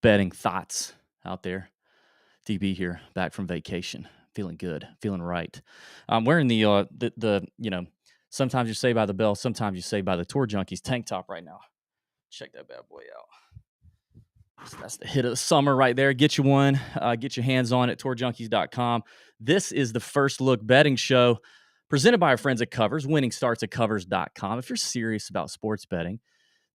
betting thoughts out there. DB here, back from vacation, feeling good, feeling right. I'm wearing the sometimes you say by the bell, sometimes you say by the Tour Junkies tank top right now. Check that bad boy out. So that's the hit of the summer right there. Get you one. Get your hands on it. TourJunkies.com. This is the First Look Betting Show presented by our friends at Covers. Winning starts at Covers.com. If you're serious about sports betting,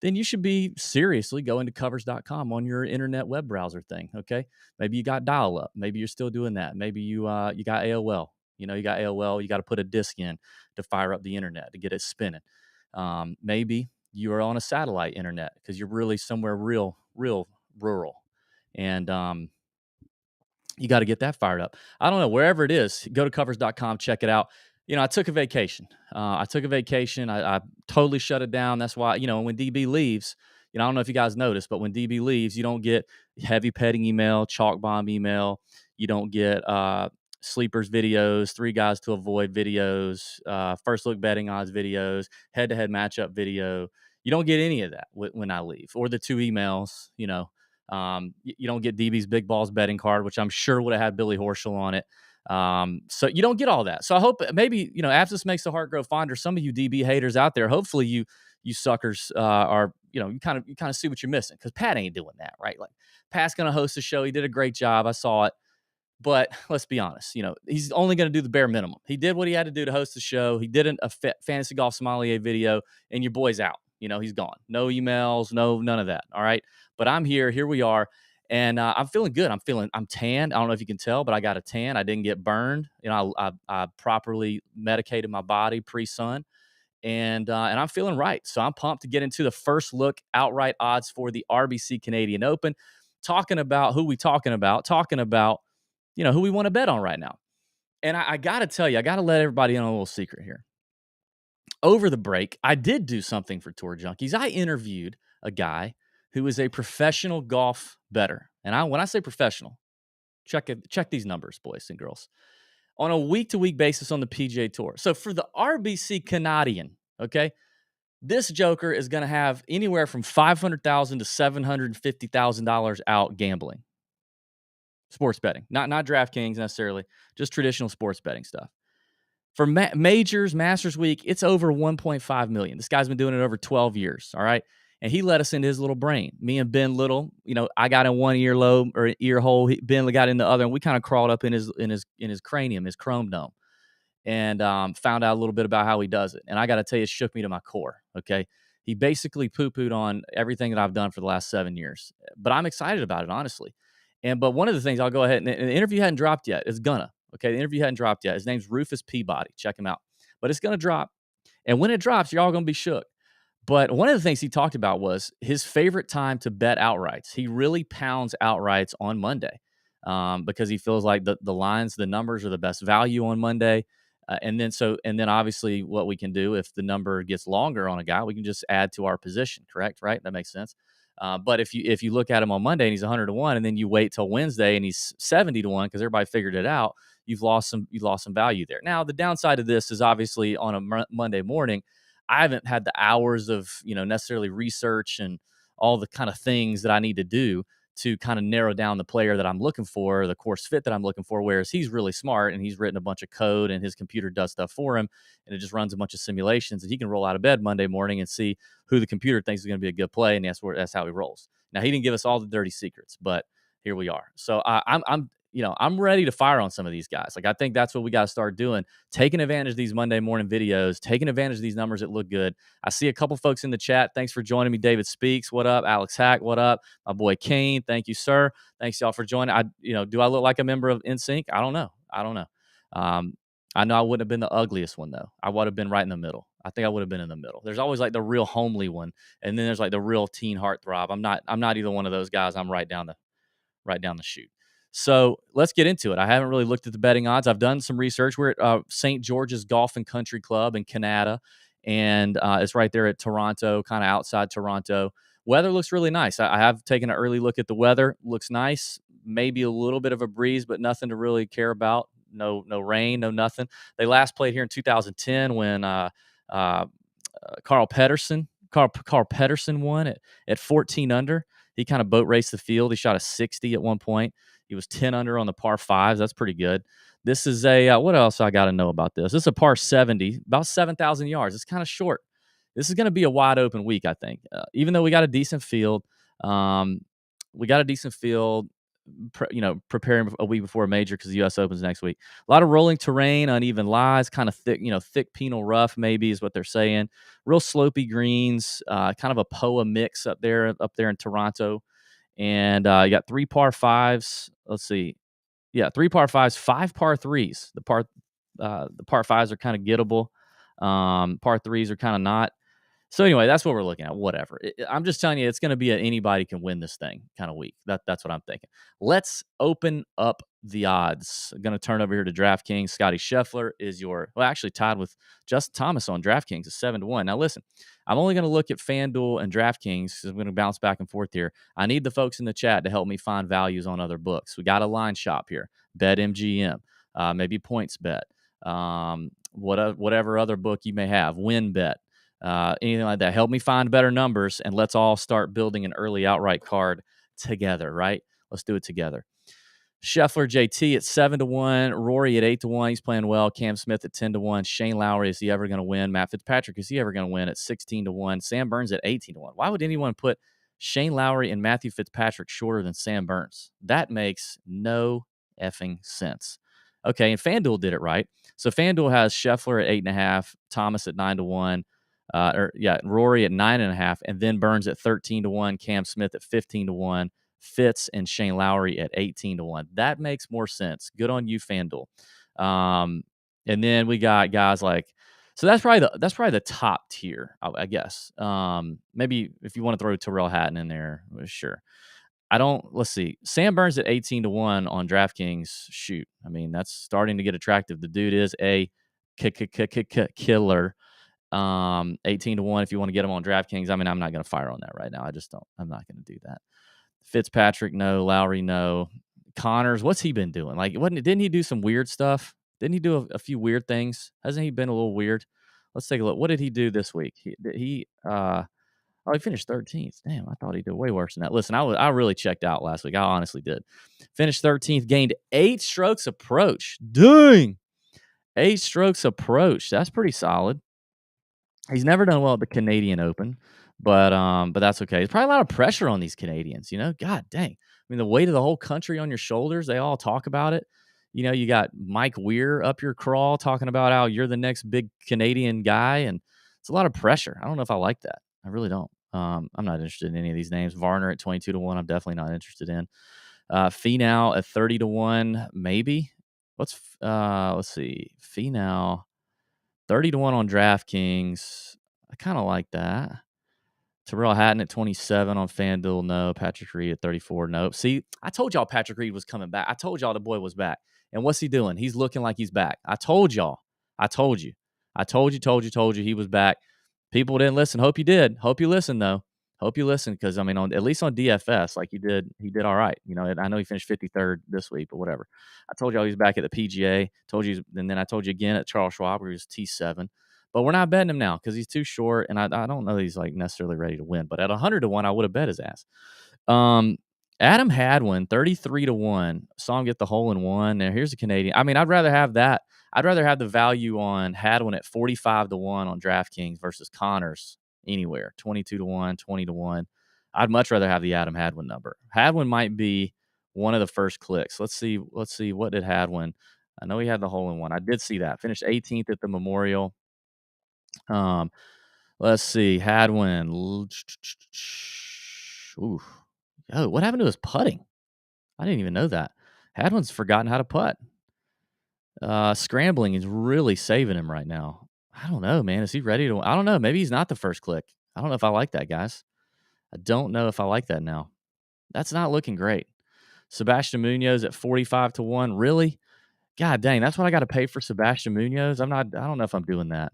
then you should be seriously going to Covers.com on your internet web browser thing. Okay, maybe you got dial up. Maybe you're still doing that. Maybe you got AOL. You got AOL. You got to put a disk in to fire up the internet to get it spinning. Maybe you are on a satellite internet because you're really somewhere real rural, and you got to get that fired up. I don't know, wherever it is, go to Covers.com, check it out. I took a vacation. I totally shut it down. That's why, when DB leaves, I don't know if you guys noticed, but when DB leaves, you don't get heavy petting email, chalk bomb email. You don't get sleepers videos, 3 guys to avoid videos, first look betting odds videos, head-to-head matchup video. You don't get any of that when I leave, or the 2 emails, you don't get DB's Big Balls betting card, which I'm sure would have had Billy Horschel on it. So you don't get all that. So I hope maybe, absence makes the heart grow fonder. Some of you DB haters out there, hopefully you suckers are, you kind of see what you're missing, because Pat ain't doing that, right? Like, Pat's going to host a show. He did a great job. I saw it. But let's be honest, he's only going to do the bare minimum. He did what he had to do to host the show. He did a Fantasy Golf Sommelier video, and your boy's out. He's gone. No emails, none of that. All right. But I'm here. Here we are. And I'm feeling good. I'm tanned. I don't know if you can tell, but I got a tan. I didn't get burned. I properly medicated my body pre-sun, and I'm feeling right. So I'm pumped to get into the first look outright odds for the RBC Canadian Open. Talking about who we talking about who we want to bet on right now. And I got to tell you, I got to let everybody in on a little secret here. Over the break, I did do something for Tour Junkies. I interviewed a guy who is a professional golf bettor. And when I say professional, check these numbers, boys and girls. On a week-to-week basis on the PGA Tour. So for the RBC Canadian, okay, this joker is going to have anywhere from $500,000 to $750,000 out gambling. Sports betting, not DraftKings necessarily, just traditional sports betting stuff. For majors, Masters Week, it's over $1.5 million. This guy's been doing it over 12 years, all right? And he let us into his little brain. Me and Ben Little, I got in one earlobe or ear hole. Ben got in the other, and we kind of crawled up in his cranium, his chrome dome, and found out a little bit about how he does it. And I got to tell you, it shook me to my core, okay? He basically poo-pooed on everything that I've done for the last 7 years. But I'm excited about it, honestly. But one of the things, I'll go ahead, and the interview hadn't dropped yet. It's gonna. Okay, the interview hadn't dropped yet. His name's Rufus Peabody. Check him out. But it's gonna drop. And when it drops, you're all gonna be shook. But one of the things he talked about was his favorite time to bet outrights. He really pounds outrights on Monday because he feels like the lines, the numbers are the best value on Monday. And then obviously what we can do, if the number gets longer on a guy, we can just add to our position. Correct? Right? That makes sense. But if you look at him on Monday and he's 100-1, and then you wait till Wednesday and he's 70-1 because everybody figured it out, you've lost some value there. Now, the downside of this is obviously on a Monday morning, I haven't had the hours of necessarily research and all the kind of things that I need to do to kind of narrow down the player that I'm looking for, the course fit that I'm looking for, whereas he's really smart and he's written a bunch of code and his computer does stuff for him, and it just runs a bunch of simulations, and he can roll out of bed Monday morning and see who the computer thinks is going to be a good play, and that's how he rolls. Now, he didn't give us all the dirty secrets, but here we are. So I'm ready to fire on some of these guys. Like, I think that's what we got to start doing, taking advantage of these Monday morning videos, taking advantage of these numbers that look good. I see a couple folks in the chat. Thanks for joining me. David Speaks, what up? Alex Hack, what up? My boy Kane, thank you, sir. Thanks y'all for joining. Do I look like a member of NSYNC? I don't know. I know I wouldn't have been the ugliest one, though. I would have been right in the middle. I think I would have been in the middle. There's always like the real homely one, and then there's like the real teen heartthrob. I'm not either one of those guys. I'm right down the chute. So let's get into it. I haven't really looked at the betting odds. I've done some research. We're at St. George's Golf and Country Club in Canada, and it's right there at Toronto, kind of outside Toronto. Weather looks really nice. I have taken an early look at the weather. Looks nice. Maybe a little bit of a breeze, but nothing to really care about. No rain, no nothing. They last played here in 2010 when Carl Pedersen won at 14 under. He kind of boat raced the field. He shot a 60 at one point. He was 10 under on the par fives. That's pretty good. This is a what else I got to know about this? This is a par 70, about 7,000 yards. It's kind of short. This is going to be a wide open week, I think. Even though we got a decent field, um, preparing a week before a major because the U.S. Open's next week. A lot of rolling terrain, uneven lies, kind of thick, thick penal rough maybe is what they're saying. Real slopey greens, kind of a POA mix up there in Toronto. And you got 3 par fives. Let's see. Yeah, 3 par fives, 5 par threes. The par fives are kind of gettable. Par threes are kind of not. So anyway, that's what we're looking at. Whatever. I'm just telling you, it's going to be anybody can win this thing kind of week. That's what I'm thinking. Let's open up the odds. I'm going to turn over here to DraftKings. Scotty Scheffler is actually tied with Justin Thomas on DraftKings at 7-1. Now listen, I'm only going to look at FanDuel and DraftKings because I'm going to bounce back and forth here. I need the folks in the chat to help me find values on other books. We got a line shop here. BetMGM, maybe PointsBet, whatever other book you may have. WinBet. Anything like that. Help me find better numbers, and let's all start building an early outright card together, right? Let's do it together. Scheffler JT at 7-1, Rory at 8-1. He's playing well. Cam Smith at 10-1. Shane Lowry, is he ever going to win? Matt Fitzpatrick, is he ever going to win? At 16-1. Sam Burns at 18-1. Why would anyone put Shane Lowry and Matthew Fitzpatrick shorter than Sam Burns? That makes no effing sense. Okay, and FanDuel did it right. So FanDuel has Scheffler at 8.5, Thomas at 9-1. Rory at 9.5, and then Burns at 13-1, Cam Smith at 15-1, Fitz and Shane Lowry at 18-1. That makes more sense. Good on you, FanDuel. And then we got guys like, so that's probably the top tier, I guess. Maybe if you want to throw Tyrrell Hatton in there, sure. Let's see. Sam Burns at 18-1 on DraftKings. Shoot, I mean that's starting to get attractive. The dude is a killer. 18-1 if you want to get him on DraftKings. I mean, I'm not going to fire on that right now. I'm not going to do that. Fitzpatrick, no. Lowry, no. Connors, what's he been doing? Like, didn't he do some weird stuff? Didn't he do a few weird things? Hasn't he been a little weird? Let's take a look. What did he do this week? He finished 13th. Damn, I thought he did way worse than that. Listen, I really checked out last week. I honestly did. Finished 13th, gained 8 strokes approach. Dang! 8 strokes approach. That's pretty solid. He's never done well at the Canadian Open, but that's okay. There's probably a lot of pressure on these Canadians, God dang. I mean, the weight of the whole country on your shoulders, they all talk about it. You got Mike Weir up your crawl talking about how you're the next big Canadian guy, and it's a lot of pressure. I don't know if I like that. I really don't. I'm not interested in any of these names. Varner at 22-1, I'm definitely not interested in. Finau at 30-1, maybe. Let's see. Finau 30-1 on DraftKings. I kind of like that. Tyrrell Hatton at 27 on FanDuel. No. Patrick Reed at 34. Nope. See, I told y'all Patrick Reed was coming back. I told y'all the boy was back. And what's he doing? He's looking like he's back. I told y'all. I told you he was back. People didn't listen. Hope you did. Hope you listened, though. Hope you listened because, I mean, at least on DFS, like he did all right. I know he finished 53rd this week, but whatever. I told y'all he was back at the PGA. And then I told you again at Charles Schwab where he was T7. But we're not betting him now because he's too short, and I don't know that he's like necessarily ready to win. But at 100-1, I would have bet his ass. Adam Hadwin, 33-1. Saw him get the hole in one. Now here's a Canadian. I mean, I'd rather have that. I'd rather have the value on Hadwin at 45-1 on DraftKings versus Connors anywhere. 22-1, 20-1. I'd much rather have the Adam Hadwin number. Hadwin might be one of the first clicks. Let's see. What did Hadwin? I know he had the hole in one. I did see that. Finished 18th at the Memorial. Let's see. Hadwin. Ooh. Oh, what happened to his putting? I didn't even know that. Hadwin's forgotten how to putt. Scrambling is really saving him right now. I don't know, man. Is he ready to? I don't know. Maybe he's not the first click. I don't know if I like that, guys. I don't know if I like that now. That's not looking great. Sebastian Munoz at 45-1. Really? God dang, that's what I got to pay for Sebastian Munoz. I don't know if I'm doing that.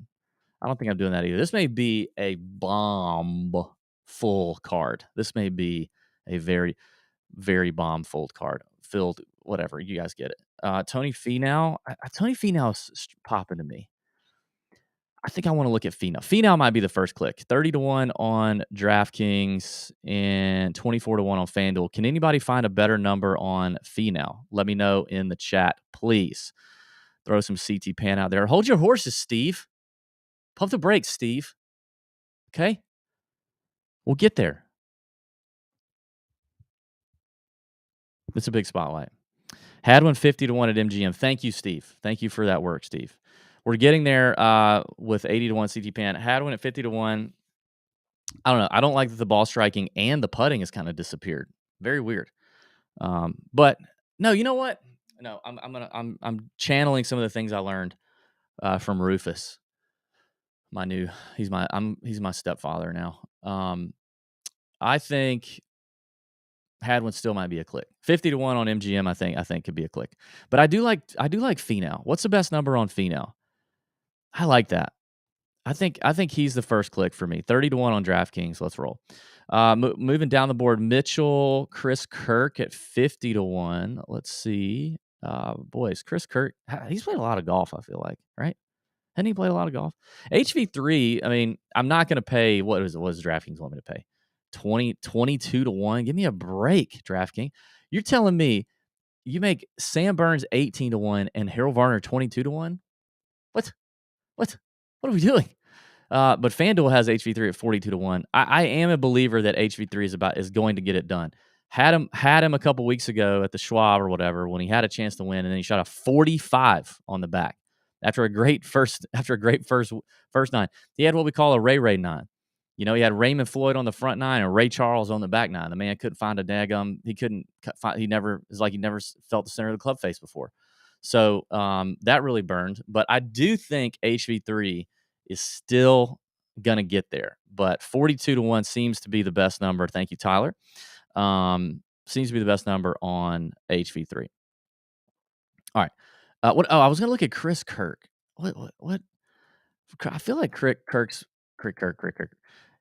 I don't think I'm doing that either. This may be a bomb full card. This may be a very, very bomb full card. Filled, whatever. You guys get it. Tony Finau. Tony Finau's popping to me. I think I want to look at Finau. Finau might be the first click. 30-1 on DraftKings and 24-1 on FanDuel. Can anybody find a better number on Finau? Let me know in the chat, please. Throw some CT Pan out there. Hold your horses, Steve. Pump the brakes, Steve. Okay? We'll get there. It's a big spotlight. Hadwin 50-1 at MGM. Thank you, Steve. Thank you for that work, Steve. We're getting there with 80-1 CT Pan. Hadwin at 50-1. I don't know. I don't like that the ball striking and the putting has kind of disappeared. Very weird. But no, you know what? No, I'm channeling some of the things I learned from Rufus. He's my stepfather now. I think Hadwin still might be a click. 50-1 on MGM, I think could be a click. But I do like Finau. What's the best number on Finau? I like that. I think he's the first click for me. 30-1 on DraftKings. Let's roll. Moving down the board, Mitchell, Chris Kirk at 50-1. Let's see. Boys, Chris Kirk, he's played a lot of golf, I feel like, right? Hadn't he played a lot of golf? HV3, I mean, I'm not going to pay, what does DraftKings want me to pay? 22-1? Give me a break, DraftKings. You're telling me you make Sam Burns 18-1 and Harold Varner 22-1? What? What are we doing? But FanDuel has HV3 at 42-1. I am a believer that HV3 is going to get it done. Had him a couple weeks ago at the Schwab or whatever when he had a chance to win, and then he shot a 45 on the back after a great first nine. He had what we call a Ray 9. You know, he had Raymond Floyd on the front 9 and Ray Charles on the back 9. The man couldn't find a daggum. He never felt the center of the club face before. So that really burned. But I do think HV3 is still going to get there. But 42-1 seems to be the best number. Thank you, Tyler. Seems to be the best number on HV3. All right. I was going to look at Chris Kirk. What? I feel like Kirk.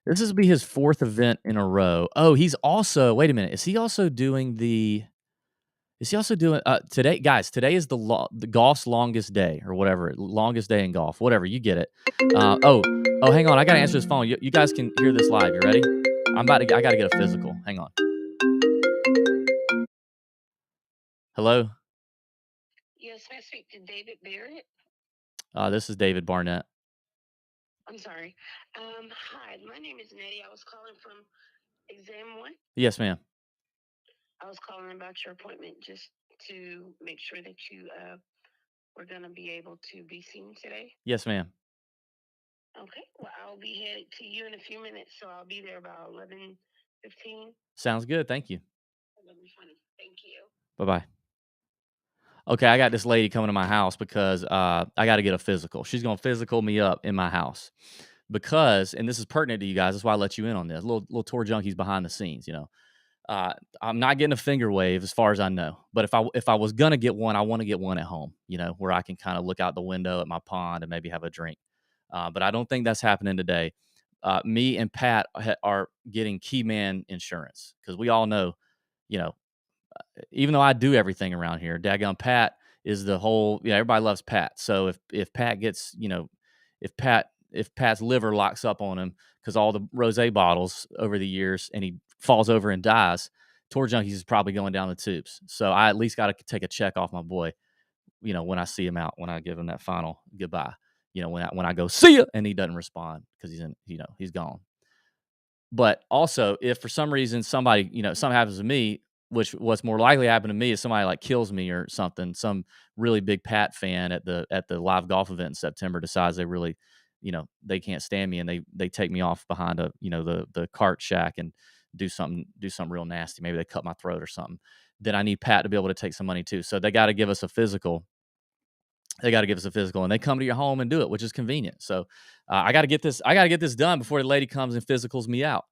This will be his fourth event in a row. Oh, he's also, wait a minute. Is he also doing today, guys? Today is the golf's longest day or whatever, longest day in golf, whatever. You get it. Hang on. I got to answer this phone. You guys can hear this live. You ready? I got to get a physical. Hang on. Hello? Yes, may I speak to David Barrett? This is David Barnett. I'm sorry. Hi, my name is Nettie. I was calling from Exam 1. Yes, ma'am. I was calling about your appointment just to make sure that you were going to be able to be seen today. Yes, ma'am. Okay. Well, I'll be headed to you in a few minutes, so I'll be there about 11:15. Sounds good. Thank you. 11:20. Thank you. Bye-bye. Okay, I got this lady coming to my house because I got to get a physical. She's going to physical me up in my house because, and this is pertinent to you guys, that's why I let you in on this. Little tour junkies behind the scenes, you know. I'm not getting a finger wave as far as I know, but if I was gonna get one, I want to get one at home, you know, where I can kind of look out the window at my pond and maybe have a drink. But I don't think that's happening today. Me and Pat are getting key man insurance because we all know, you know, even though I do everything around here, daggone Pat is the whole. Yeah, everybody loves Pat. So if Pat gets, you know, if Pat's liver locks up on him because all the rosé bottles over the years and he falls over and dies, Tour Junkies is probably going down the tubes. So I at least got to take a check off my boy, you know, when I see him out, when I give him that final goodbye, you know, when I go see ya and he doesn't respond because he's gone. But also, if for some reason somebody, you know, something happens to me, which what's more likely to happen to me is somebody like kills me or something, some really big Pat fan at the live golf event in September decides they really, you know, they can't stand me and they take me off behind the cart shack and do something real nasty. Maybe they cut my throat or something. Then I need Pat to be able to take some money too. So they got to give us a physical. And they come to your home and do it, which is convenient. So I got to get this done before the lady comes and physicals me out,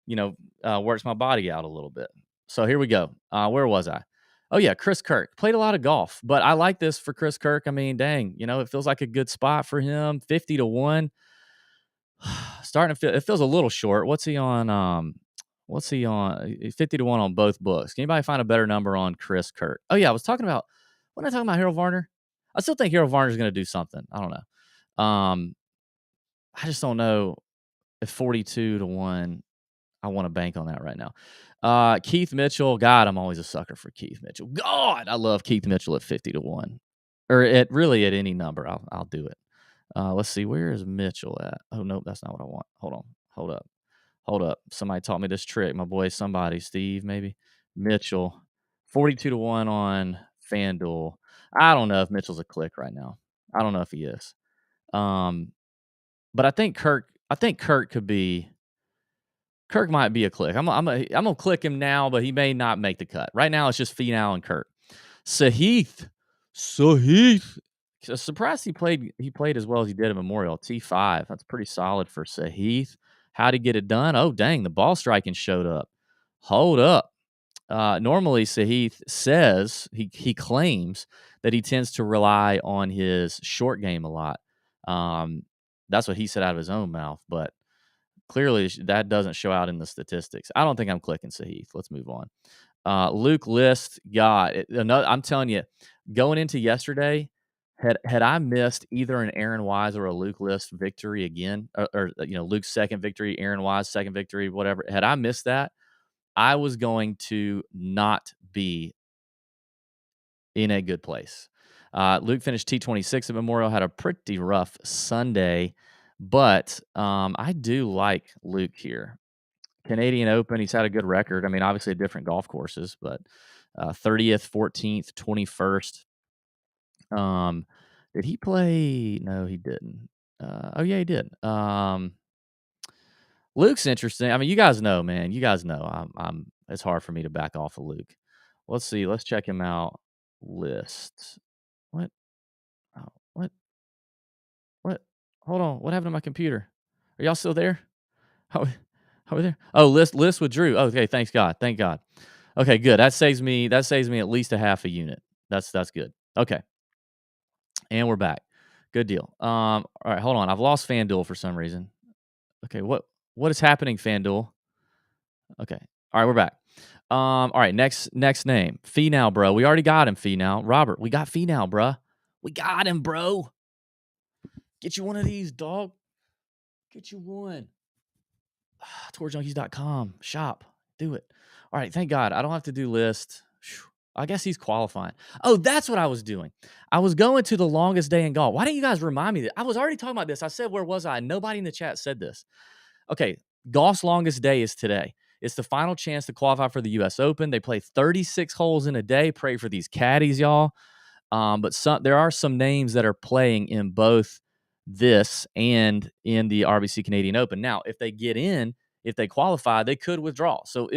you know, works my body out a little bit. So here we go. Where was I? Oh yeah, Chris Kirk played a lot of golf, but I like this for Chris Kirk. I mean, dang, you know, it feels like a good spot for him. 50-1, starting to feel it feels a little short. What's he on? 50-1 on both books. Can anybody find a better number on Chris Kirk? Oh yeah, wasn't I talking about Harold Varner? I still think Harold Varner is going to do something. I don't know. I just don't know if 42 to 1, I want to bank on that right now. Keith Mitchell, God, I'm always a sucker for Keith Mitchell. God, I love Keith Mitchell at 50 to 1. Or at any number. I'll do it. Let's see, where is Mitchell at? Oh nope, that's not what I want. Hold on. Hold up. Hold up. Somebody taught me this trick. My boy, somebody, Steve, maybe. Mitchell. 42 to 1 on FanDuel. I don't know if Mitchell's a click right now. I don't know if he is. But I think Kirk could be Kirk might be a click. I'm gonna click him now, but he may not make the cut. Right now, it's just Finau and Kirk. Sahith. Surprised he played as well as he did at Memorial. T5. That's pretty solid for Sahith. How'd he get it done? Oh, dang, the ball striking showed up. Hold up. Normally, Sahith says he claims that he tends to rely on his short game a lot. Um, that's what he said out of his own mouth, but clearly that doesn't show out in the statistics. I don't think I'm clicking Sahith. Let's move on. Luke List, God, I'm telling you, going into yesterday, had I missed either an Aaron Wise or a Luke List victory again, or Luke's second victory, Aaron Wise second victory, whatever. Had I missed that, I was going to not be in a good place. Luke finished T26 at Memorial, had a pretty rough Sunday, but I do like Luke here. Canadian Open, he's had a good record. I mean, obviously different golf courses, but 30th, 14th, 21st. Did he play? No, he didn't. Oh yeah, he did. Luke's interesting. I mean, you guys know, man. You guys know. I'm. It's hard for me to back off of Luke. Let's see. Let's check him out. List. What? Oh, what? What? Hold on. What happened to my computer? Are y'all still there? How? How are we there? Oh, list withdrew. Okay, thanks God. Thank God. Okay, good. That saves me at least a half a unit. That's good. Okay. And we're back. Good deal. All right, hold on. I've lost FanDuel for some reason. Okay, what is happening, FanDuel? Okay. All right, we're back. All right, next name. Finau, bro. We already got him, Finau. Robert, we got Finau, bro. We got him, bro. Get you one of these, dog. Get you one. TourJunkies.com. Shop. Do it. All right, thank God. I don't have to do list. I guess he's qualifying. Oh, that's what I was doing. I was going to the longest day in golf. Why didn't you guys remind me that? I was already talking about this. I said, where was I? Nobody in the chat said this. Okay, golf's longest day is today. It's the final chance to qualify for the U.S. Open. They play 36 holes in a day. Pray for these caddies, y'all. But there are some names that are playing in both this and in the RBC Canadian Open. Now, if they get in, if they qualify, they could withdraw. So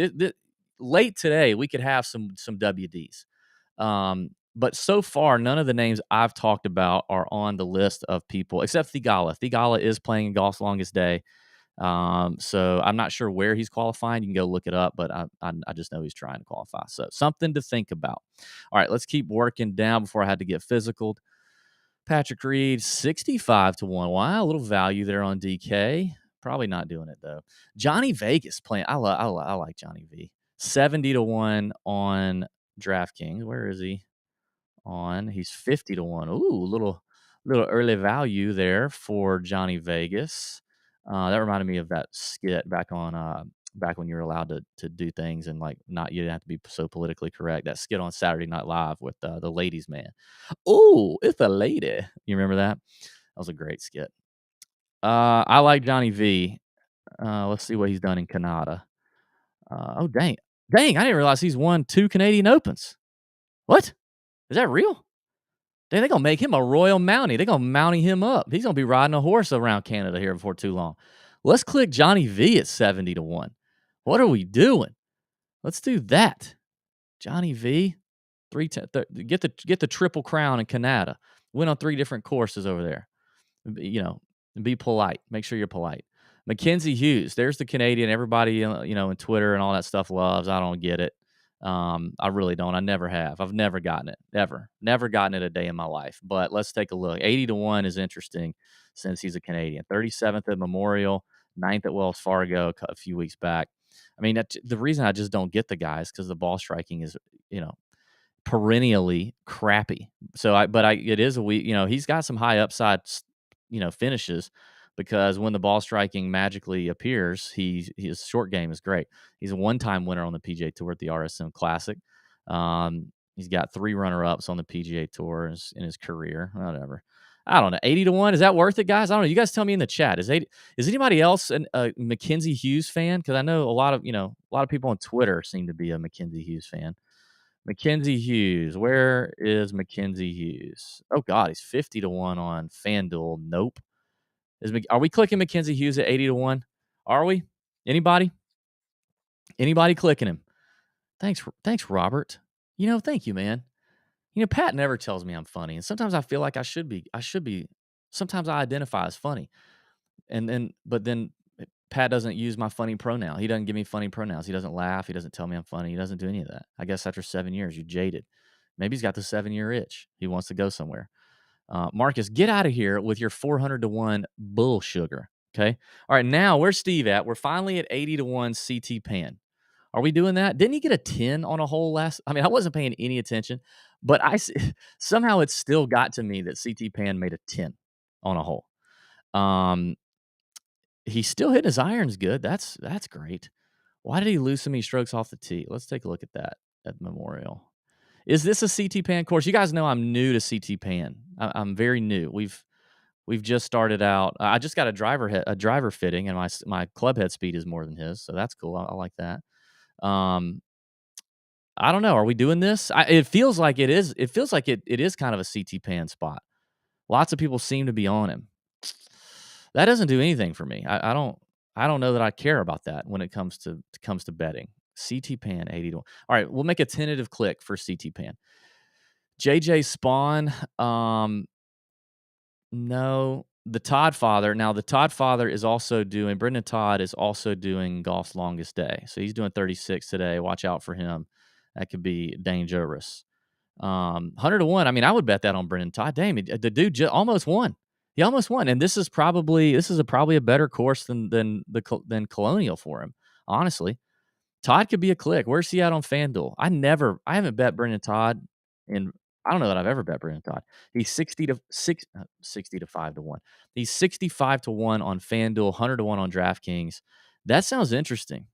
late today, we could have some WDs. But so far, none of the names I've talked about are on the list of people except Thigala. Thigala is playing in golf's longest day. So I'm not sure where he's qualifying. You can go look it up, but I just know he's trying to qualify. So something to think about. All right, let's keep working down before I had to get physical. Patrick Reed, 65 to 1. Wow, a little value there on DK. Probably not doing it though. Johnny Vegas playing. I like Johnny V. 70 to 1 on DraftKings. Where is he? He's 50 to 1. Ooh, little early value there for Johnny Vegas. That reminded me of that skit back when you were allowed to do things and like you didn't have to be so politically correct. That skit on Saturday Night Live with the ladies' man. Oh, it's a lady. You remember that? That was a great skit. I like Johnny V. Let's see what he's done in Canada. Oh dang, I didn't realize he's won 2 Canadian Opens. What? Is that real? They're gonna make him a royal mountie. They're gonna mountie him up. He's gonna be riding a horse around Canada here before too long. Let's click Johnny V at 70 to 1. What are we doing? Let's do that. Johnny V, get the triple crown in Canada. Win on 3 different courses over there. Be polite. Make sure you're polite. Mackenzie Hughes, there's the Canadian. Everybody, in Twitter and all that stuff loves. I don't get it. I really don't. I never have. I've never gotten it. Ever. Never gotten it a day in my life. But let's take a look. 80 to 1 is interesting since he's a Canadian. 37th at Memorial, 9th at Wells Fargo a few weeks back. I mean, the reason I just don't get the guys because the ball striking is, perennially crappy. So it is a week. He's got some high upside, finishes, because when the ball striking magically appears, his short game is great. He's a one-time winner on the PGA Tour at the RSM Classic. He's got 3 runner-ups on the PGA Tour in his career. Whatever. I don't know. 80-1, is that worth it, guys? I don't know. You guys tell me in the chat. Is anybody else a Mackenzie Hughes fan? Because I know a lot of people on Twitter seem to be a Mackenzie Hughes fan. Mackenzie Hughes. Where is Mackenzie Hughes? Oh God, he's 50-1 on FanDuel. Nope. Are we clicking Mackenzie Hughes at 80-1? Are we? Anybody? Anybody clicking him? Thanks, Robert. Thank you, man. Pat never tells me I'm funny, and sometimes I feel like I should be. Sometimes I identify as funny, but then Pat doesn't use my funny pronoun. He doesn't give me funny pronouns. He doesn't laugh. He doesn't tell me I'm funny. He doesn't do any of that. I guess after 7 years, you're jaded. Maybe he's got the 7-year itch. He wants to go somewhere. Marcus, get out of here with your 400-1 bull sugar. Okay. All right. Now, where's Steve at? We're finally at 80-1 CT Pan. Are we doing that? Didn't he get a 10 on a hole last? I mean, I wasn't paying any attention, but somehow it still got to me that CT Pan made a 10 on a hole. He still hit his irons good. That's great. Why did he lose so many strokes off the tee? Let's take a look at that at Memorial. Is this a CT Pan course? You guys know I'm new to CT Pan. I'm very new. We've just started out. I just got a driver fitting, and my club head speed is more than his, so that's cool. I like that. I don't know. Are we doing this? It feels like it is. It feels like it is kind of a CT Pan spot. Lots of people seem to be on him. That doesn't do anything for me. I don't know that I care about that when it comes to betting. CT Pan 80-1. All right, we'll make a tentative click for CT Pan. JJ Spawn, no. The Todd Father. Now, the Todd Father is also doing, Brendan Todd is also doing golf's longest day. So he's doing 36 today. Watch out for him. That could be dangerous. 100-1. I mean, I would bet that on Brendan Todd. Damn, the dude almost won. He almost won, and this is probably a better course than Colonial for him. Honestly, Todd could be a click. Where's he at on FanDuel? I haven't bet Brendan Todd in. I don't know that I've ever bet Brendan Todd. He's 60 to 5-1. He's 65-1 on FanDuel, 100-1 on DraftKings. That sounds interesting.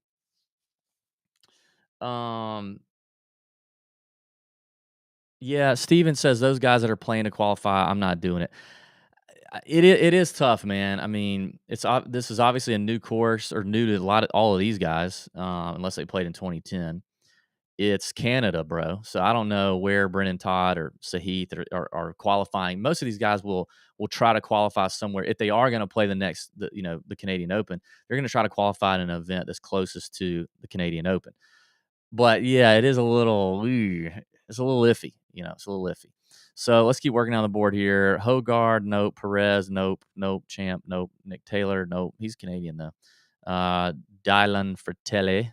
Yeah, Steven says those guys that are playing to qualify, I'm not doing it. It is tough, man. I mean, this is obviously a new course, or new to all of these guys, unless they played in 2010. It's Canada, bro. So I don't know where Brennan Todd or Sahith are qualifying. Most of these guys will try to qualify somewhere. If they are going to play the Canadian Open, they're going to try to qualify in an event that's closest to the Canadian Open. But yeah, it is a little, it's a little iffy. It's a little iffy. So let's keep working on the board here. Hogard, nope. Perez, nope. Nope. Champ, nope. Nick Taylor, nope. He's Canadian though. Dylan Fratelli,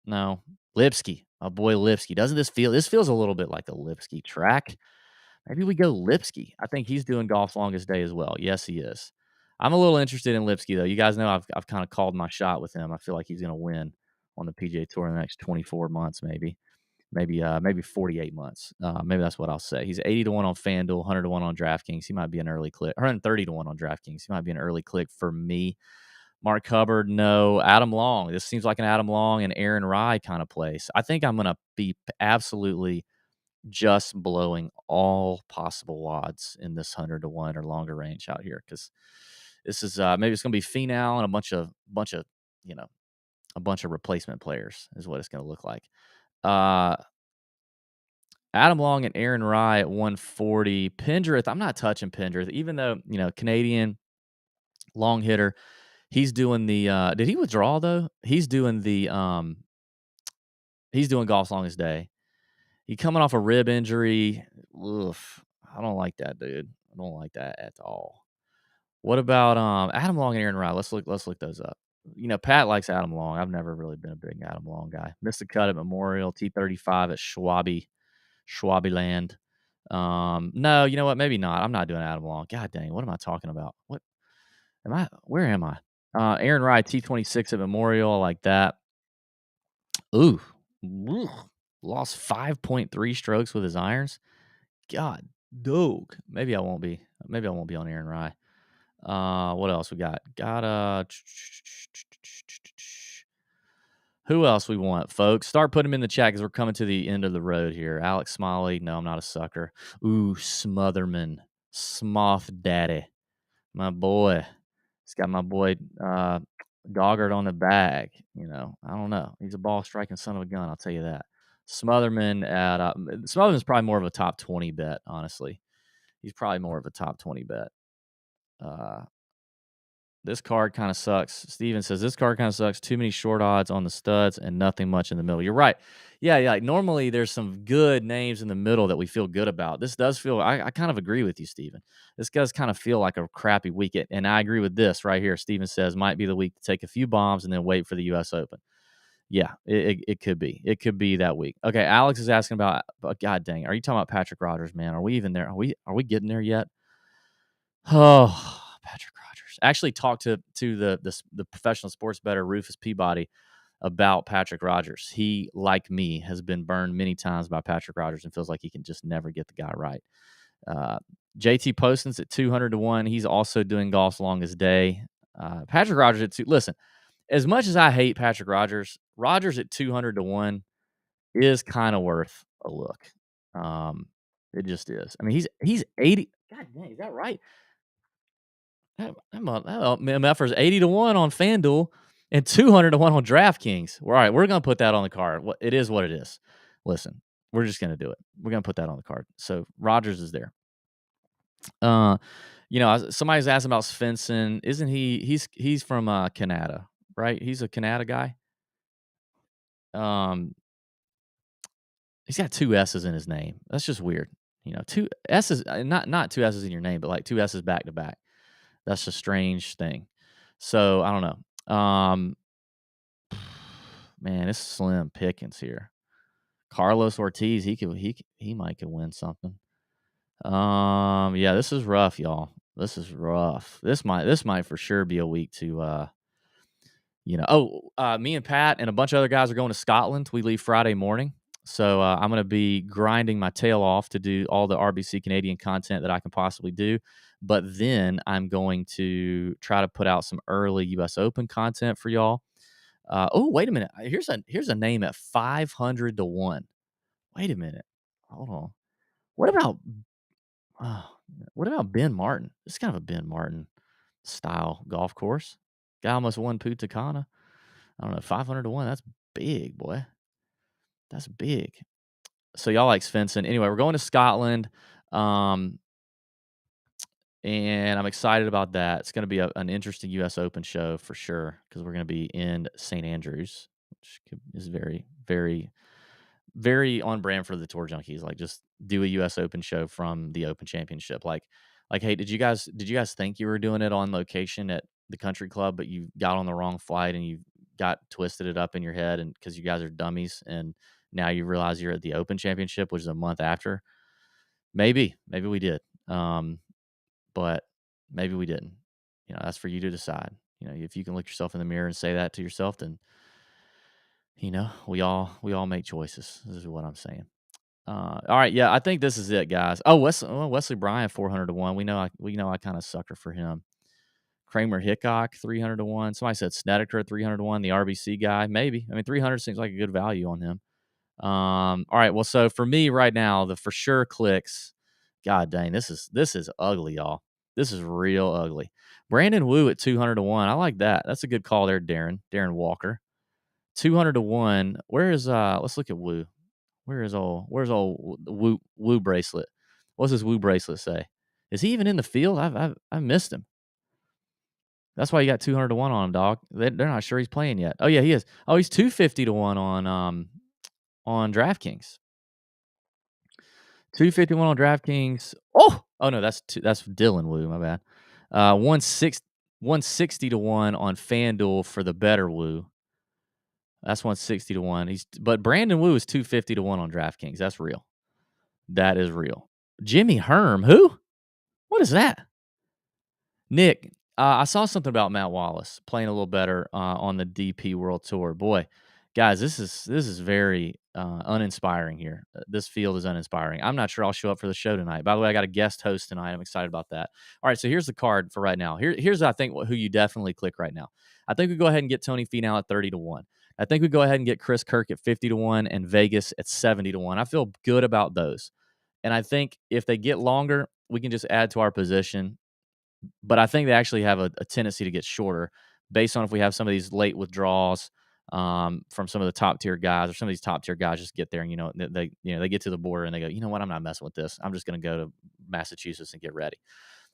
no. Lipsky, my boy Lipsky. Doesn't this feel? This feels a little bit like a Lipsky track. Maybe we go Lipsky. I think he's doing golf's longest day as well. Yes, he is. I'm a little interested in Lipsky though. You guys know I've kind of called my shot with him. I feel like he's going to win on the PGA Tour in the next 24 months, maybe 48 months. Maybe that's what I'll say. He's 80-1 on FanDuel, 100-1 on DraftKings. He might be an early click. 130-1 on DraftKings. He might be an early click for me. Mark Hubbard, no. Adam Long. This seems like an Adam Long and Aaron Rye kind of place. I think I'm going to be absolutely just blowing all possible odds in this 100-1 or longer range out here, because this is maybe it's going to be Finau and a bunch of replacement players is what it's going to look like. Adam Long and Aaron Rye at 140. Pendrith, I'm not touching Pendrith, even though Canadian long hitter. He's doing the did he withdraw though? He's doing golf's longest day. He coming off a rib injury. Oof. I don't like that, dude. I don't like that at all. What about Adam Long and Aaron Rye? Let's look those up. Pat likes Adam Long. I've never really been a big Adam Long guy. Missed the cut at Memorial, T35 at Schwabiland. No, you know what? Maybe not. I'm not doing Adam Long. God dang, what am I talking about? Where am I? Aaron Rye, T26 at Memorial, I like that. Ooh, lost 5.3 strokes with his irons. God, dog. Maybe I won't be on Aaron Rye. What else we got? Who else we want, folks? Start putting them in the chat because we're coming to the end of the road here. Alex Smalley. No, I'm not a sucker. Ooh, Smotherman. Smoth Daddy. My boy. He's got my boy Doggart on the bag. I don't know. He's a ball striking son of a gun. I'll tell you that. Smotherman's probably more of a top 20 bet, honestly. He's probably more of a top 20 bet. This card kind of sucks. Steven says this card kind of sucks. Too many short odds on the studs and nothing much in the middle. You're right. Yeah. Like normally there's some good names in the middle that we feel good about. This does feel. I kind of agree with you, Steven. This does kind of feel like a crappy weekend, and I agree with this right here. Steven says might be the week to take a few bombs and then wait for the U.S. Open. Yeah, it could be. It could be that week. Okay, Alex is asking about. God dang, are you talking about Patrick Rogers, man? Are we even there? Are we getting there yet? Oh, Patrick Rogers. I actually talked to the professional sports bettor Rufus Peabody about Patrick Rogers. He, like me, has been burned many times by Patrick Rogers and feels like he can just never get the guy right. JT Poston's at 200 to 1. He's also doing golf's longest day. Patrick Rogers at 2. Listen, as much as I hate Patrick Rogers, Rogers at 200 to 1 is kind of worth a look. It just is. I mean, he's 80. God dang, is that right? That MFR is 80 to 1 on FanDuel and 200 to 1 on DraftKings. All right, we're going to put that on the card. It is what it is. Listen, we're just going to do it. We're going to put that on the card. So Rogers is there. Somebody's asking about Svensson. Isn't he's from Canada, right? He's a Canada guy. He's got two S's in his name. That's just weird. Two S's, not two S's in your name, but like two S's back to back. That's a strange thing. So I don't know. Man, it's slim pickings here. Carlos Ortiz, he might could win something. Yeah, this is rough, y'all. This is rough. This might for sure be a week to me and Pat and a bunch of other guys are going to Scotland. We leave Friday morning. So I'm going to be grinding my tail off to do all the RBC Canadian content that I can possibly do. But then I'm going to try to put out some early U.S. Open content for y'all. Wait a minute. Here's a name at 500 to 1. Wait a minute. Hold on. What about Ben Martin? This is kind of a Ben Martin style golf course. Guy almost won Punta Cana. I don't know, 500 to 1. That's big, boy. That's big. So y'all like Svensson. Anyway, we're going to Scotland. And I'm excited about that. It's going to be an interesting U.S. Open show for sure because we're going to be in St. Andrews, which is very, very, very on brand for the Tour Junkies. Like, just do a U.S. Open show from the Open Championship. Like, hey, did you guys think you were doing it on location at the Country Club, but you got on the wrong flight and you got twisted it up in your head, and because you guys are dummies, and now you realize you're at the Open Championship, which is a month after? Maybe we did. But maybe we didn't. That's for you to decide. If you can look yourself in the mirror and say that to yourself, then we all make choices. This is what I'm saying. All right, yeah, I think this is it, guys. Oh, Wesley Bryant 400 to 1. We know I kind of sucker for him. Kramer Hickok 300 to 1. Somebody said Snedeker 300 to 1. The RBC guy, maybe. I mean, 300 seems like a good value on him. All right, well, so for me right now, the for sure clicks. God dang, this is ugly, y'all. This is real ugly. Brandon Wu at 200 to 1. I like that. That's a good call there, Darren Walker. 200 to 1. Where is let's look at Wu. Where's old Wu bracelet? What's his Wu bracelet say? Is he even in the field? I've missed him. That's why you got 200 to 1 on him, dog. They're not sure he's playing yet. Oh yeah, he is. Oh, he's 250 to 1 on DraftKings. 251 on DraftKings. Oh no, that's Dylan Wu. My bad. 160 to 1 on FanDuel for the better Wu. That's 160 to 1. But Brandon Wu is 250 to 1 on DraftKings. That's real. That is real. Jimmy Herm, who? What is that? Nick, I saw something about Matt Wallace playing a little better on the DP World Tour. Boy, Guys, this is very uninspiring here. This field is uninspiring. I'm not sure I'll show up for the show tonight. By the way, I got a guest host tonight. I'm excited about that. All right, so here's the card for right now. Here's I think who you definitely click right now. I think we go ahead and get Tony Finau at 30-1. I think we go ahead and get Chris Kirk at 50-1 and Vegas at 70-1. I feel good about those. And I think if they get longer, we can just add to our position. But I think they actually have a tendency to get shorter based on if we have some of these late withdrawals from some of the top tier guys, or some of these top tier guys just get there and they get to the border and they go, you know what, I'm not messing with this. I'm just going to go to Massachusetts and get ready.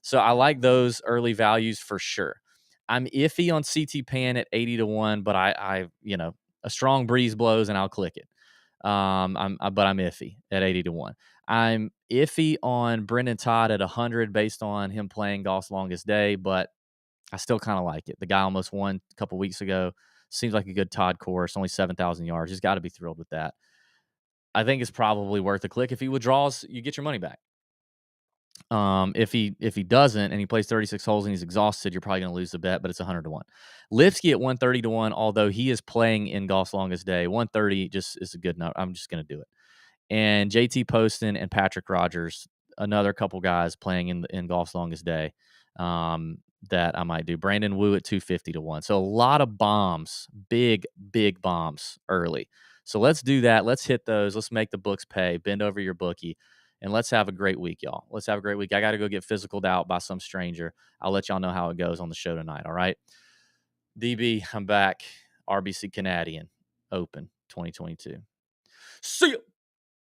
So I like those early values for sure. I'm iffy on CT Pan at 80-1, but I a strong breeze blows and I'll click it. But I'm iffy at 80-1. I'm iffy on Brendan Todd at 100 based on him playing golf's longest day, but I still kind of like it. The guy almost won a couple weeks ago. Seems like a good Todd course, only 7,000 yards. He's got to be thrilled with that. I think it's probably worth a click. If he withdraws, you get your money back. If he doesn't and he plays 36 holes and he's exhausted, you're probably going to lose the bet, but it's 100-1. Lipsky at 130-1, although he is playing in golf's longest day. 130 just is a good number. I'm just going to do it. And JT Poston and Patrick Rogers, another couple guys playing in golf's longest day, that I might do. Brandon Wu at 250-1. So a lot of bombs, big bombs early. So let's do that. Let's hit those. Let's make the books pay. Bend over your bookie. And let's have a great week, y'all. Let's have a great week. I got to go get physicaled out by some stranger. I'll let y'all know how it goes on the show tonight. All right. DB, I'm back. RBC Canadian Open 2022. See ya.